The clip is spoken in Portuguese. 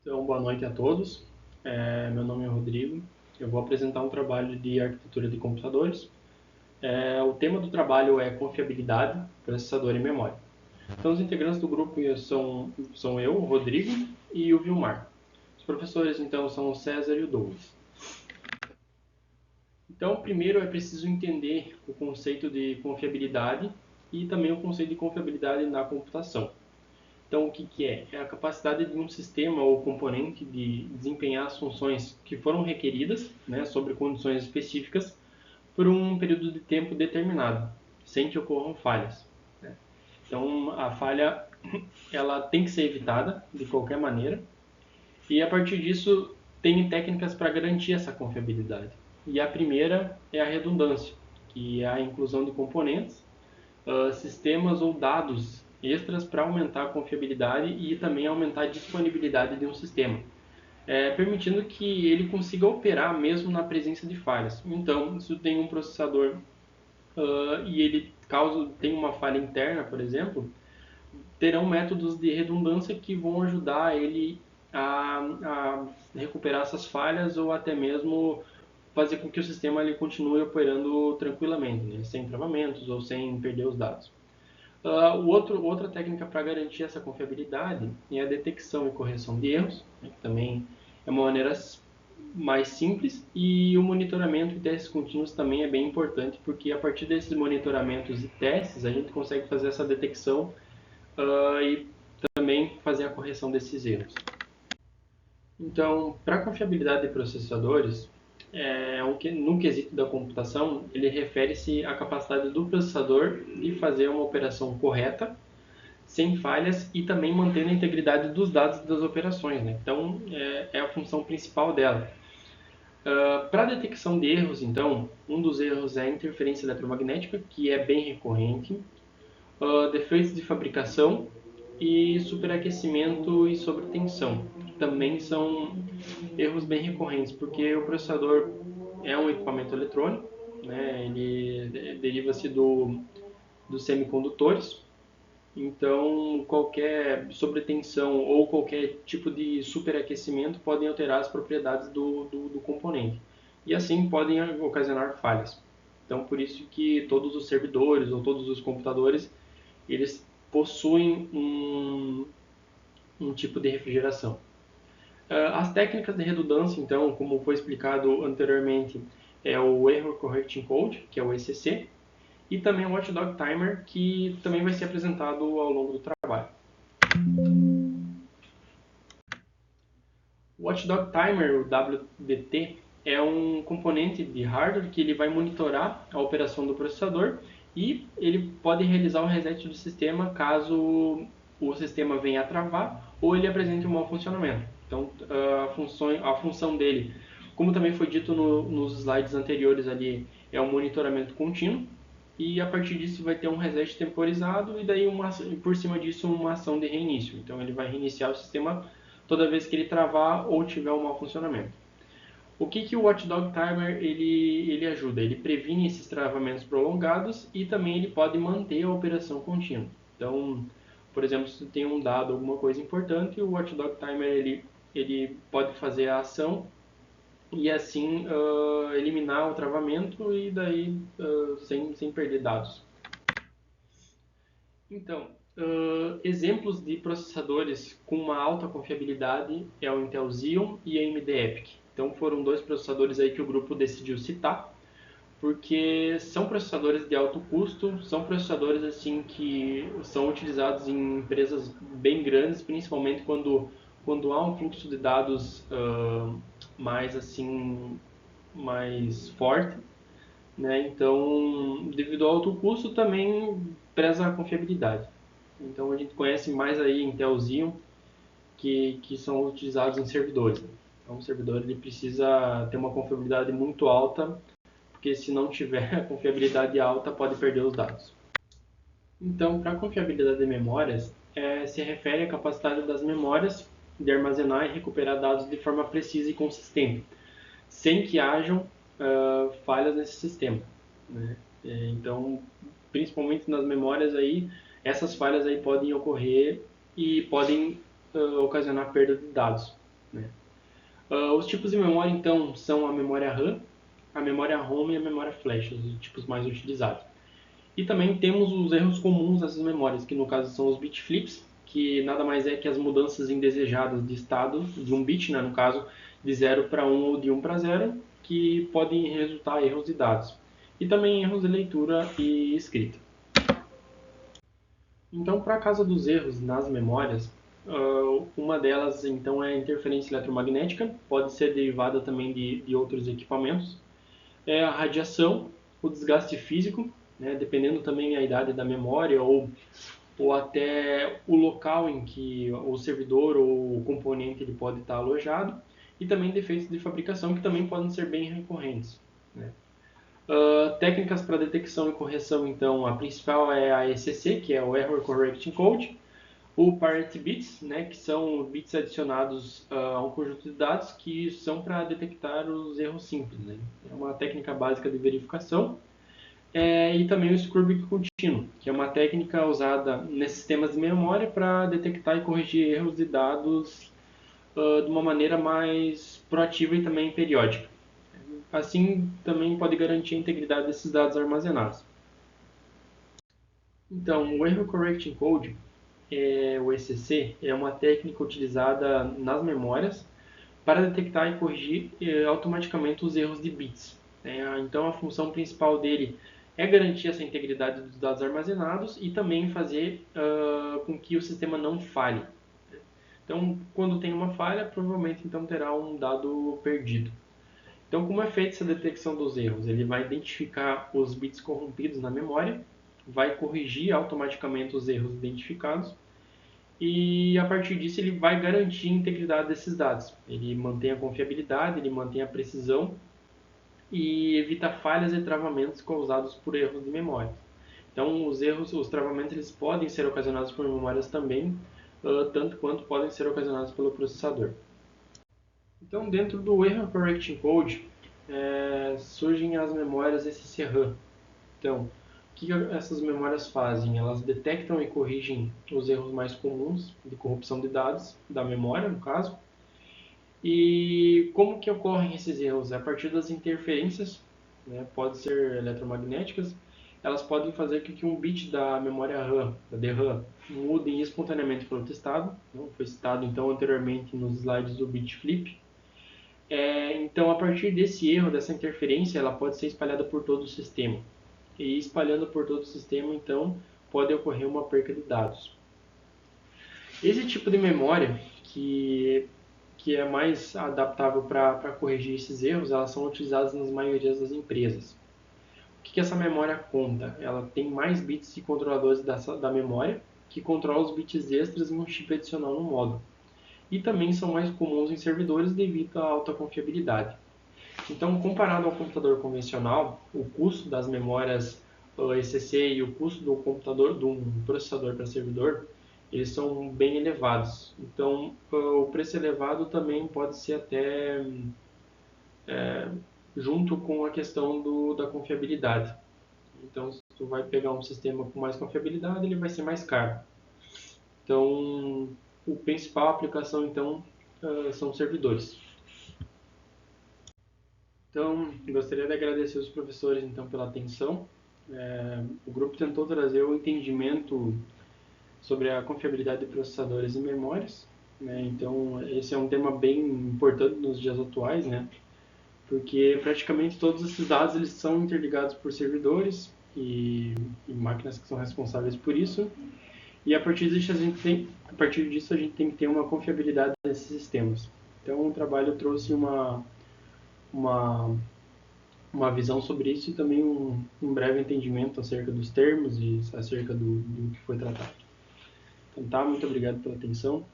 Então, boa noite a todos. Meu nome é Rodrigo. Eu vou apresentar um trabalho de arquitetura de computadores. O tema do trabalho é confiabilidade, processador e memória. Então, os integrantes do grupo são eu, o Rodrigo, e o Vilmar. Os professores, então, são o César e o Douglas. Então, primeiro é preciso entender o conceito de confiabilidade e também o conceito de confiabilidade na computação. Então, o que é? É a capacidade de um sistema ou componente de desempenhar as funções que foram requeridas, sobre condições específicas, por um período de tempo determinado, sem que ocorram falhas. Então, a falha ela tem que ser evitada de qualquer maneira, e a partir disso, tem técnicas para garantir essa confiabilidade. E a primeira é a redundância, que é a inclusão de componentes, sistemas ou dados extras para aumentar a confiabilidade e também aumentar a disponibilidade de um sistema, permitindo que ele consiga operar mesmo na presença de falhas. Então, se tem um processador e ele tem uma falha interna, por exemplo, terão métodos de redundância que vão ajudar ele a recuperar essas falhas ou até mesmo fazer com que o sistema ele continue operando tranquilamente, sem travamentos ou sem perder os dados. Outra técnica para garantir essa confiabilidade é a detecção e correção de erros, que também é uma maneira mais simples, e o monitoramento e testes contínuos também é bem importante, porque a partir desses monitoramentos e testes a gente consegue fazer essa detecção e também fazer a correção desses erros. Então, para a confiabilidade de processadores, no quesito da computação, ele refere-se à capacidade do processador de fazer uma operação correta, sem falhas e também mantendo a integridade dos dados das operações. Então, é a função principal dela. Para a detecção de erros, então, um dos erros é a interferência eletromagnética, que é bem recorrente, defeitos de fabricação e superaquecimento e sobretensão, que também são erros bem recorrentes, porque o processador é um equipamento eletrônico, ele deriva-se dos semicondutores, então qualquer sobretensão ou qualquer tipo de superaquecimento podem alterar as propriedades do componente, e assim podem ocasionar falhas. Então por isso que todos os servidores ou todos os computadores eles possuem um tipo de refrigeração. As técnicas de redundância, então, como foi explicado anteriormente, é o Error Correcting Code, que é o ECC, e também o Watchdog Timer, que também vai ser apresentado ao longo do trabalho. O Watchdog Timer, o WDT, é um componente de hardware que ele vai monitorar a operação do processador e ele pode realizar o reset do sistema caso o sistema venha a travar ou ele apresente um mau funcionamento. Então, a função dele, como também foi dito nos slides anteriores ali, é um monitoramento contínuo, e a partir disso vai ter um reset temporizado e daí por cima disso uma ação de reinício. Então ele vai reiniciar o sistema toda vez que ele travar ou tiver um mau funcionamento. O que o Watchdog Timer ele ajuda? Ele previne esses travamentos prolongados e também ele pode manter a operação contínua. Então, por exemplo, se tem um dado, alguma coisa importante, o Watchdog Timer ele pode fazer a ação e assim eliminar o travamento e daí sem perder dados. Então, exemplos de processadores com uma alta confiabilidade é o Intel Xeon e a AMD EPYC. Então foram dois processadores aí que o grupo decidiu citar, porque são processadores de alto custo, são processadores assim que são utilizados em empresas bem grandes, principalmente quando há um fluxo de dados mais forte, Então, devido ao alto custo, também preza a confiabilidade. Então, a gente conhece mais aí Intel Xeon, que são utilizados em servidores. Então, o servidor ele precisa ter uma confiabilidade muito alta, porque se não tiver a confiabilidade alta, pode perder os dados. Então, para a confiabilidade de memórias, se refere à capacidade das memórias de armazenar e recuperar dados de forma precisa e consistente, sem que hajam falhas nesse sistema. Então, principalmente nas memórias aí, essas falhas aí podem ocorrer e podem ocasionar perda de dados. né? Os tipos de memória, então, são a memória RAM, a memória ROM e a memória flash, os tipos mais utilizados. E também temos os erros comuns dessas memórias, que no caso são os bit flips, que nada mais é que as mudanças indesejadas de estado de um bit, né, no caso de 0 para 1 ou de 1 para 0, que podem resultar em erros de dados. E também erros de leitura e escrita. Então, para a causa dos erros nas memórias, uma delas então é a interferência eletromagnética, pode ser derivada também de outros equipamentos, é a radiação, o desgaste físico, né, dependendo também da idade da memória ou até o local em que o servidor ou o componente ele pode estar alojado, e também defeitos de fabricação que também podem ser bem recorrentes, né? Técnicas para detecção e correção, então, a principal é a ECC, que é o Error Correcting Code, o Parity Bits, né, que são bits adicionados a um conjunto de dados que são para detectar os erros simples, né? É uma técnica básica de verificação. E também o Scrubbing contínuo, que é uma técnica usada nesses sistemas de memória para detectar e corrigir erros de dados de uma maneira mais proativa e também periódica. Assim, também pode garantir a integridade desses dados armazenados. Então, o Error Correcting Code, o ECC, é uma técnica utilizada nas memórias para detectar e corrigir automaticamente os erros de bits. Então, a função principal dele é garantir essa integridade dos dados armazenados e também fazer com que o sistema não falhe. Então, quando tem uma falha, provavelmente então terá um dado perdido. Então, como é feita essa detecção dos erros? Ele vai identificar os bits corrompidos na memória, vai corrigir automaticamente os erros identificados e a partir disso ele vai garantir a integridade desses dados. Ele mantém a confiabilidade, ele mantém a precisão e evita falhas e travamentos causados por erros de memória. Então, os travamentos, eles podem ser ocasionados por memórias também, tanto quanto podem ser ocasionados pelo processador. Então, dentro do Error Correcting Code, surgem as memórias SCRAM. Então, o que essas memórias fazem? Elas detectam e corrigem os erros mais comuns de corrupção de dados, da memória, no caso. E como que ocorrem esses erros? A partir das interferências, né, pode ser eletromagnéticas, elas podem fazer com que um bit da memória RAM, da DRAM, mude espontaneamente para outro estado. Não foi citado então anteriormente nos slides do bit flip. Então, a partir desse erro, dessa interferência, ela pode ser espalhada por todo o sistema. E espalhando por todo o sistema, então, pode ocorrer uma perca de dados. Esse tipo de memória, que é mais adaptável para corrigir esses erros, elas são utilizadas nas maiorias das empresas. O que essa memória conta? Ela tem mais bits de controladores da memória, que controla os bits extras em um chip adicional no módulo. E também são mais comuns em servidores devido à alta confiabilidade. Então, comparado ao computador convencional, o custo das memórias ECC e o custo do computador, de um processador para servidor, eles são bem elevados. Então, o preço elevado também pode ser até junto com a questão da confiabilidade. Então, se tu vai pegar um sistema com mais confiabilidade, ele vai ser mais caro. Então, a principal aplicação então são servidores. Então, gostaria de agradecer os professores então pela atenção. O grupo tentou trazer o entendimento sobre a confiabilidade de processadores e memórias, né? Então, esse é um tema bem importante nos dias atuais, né? Porque praticamente todos esses dados eles são interligados por servidores e máquinas que são responsáveis por isso. E a partir disso a gente tem que ter uma confiabilidade nesses sistemas. Então, o trabalho trouxe uma visão sobre isso e também um breve entendimento acerca dos termos e acerca do que foi tratado. Então, muito obrigado pela atenção.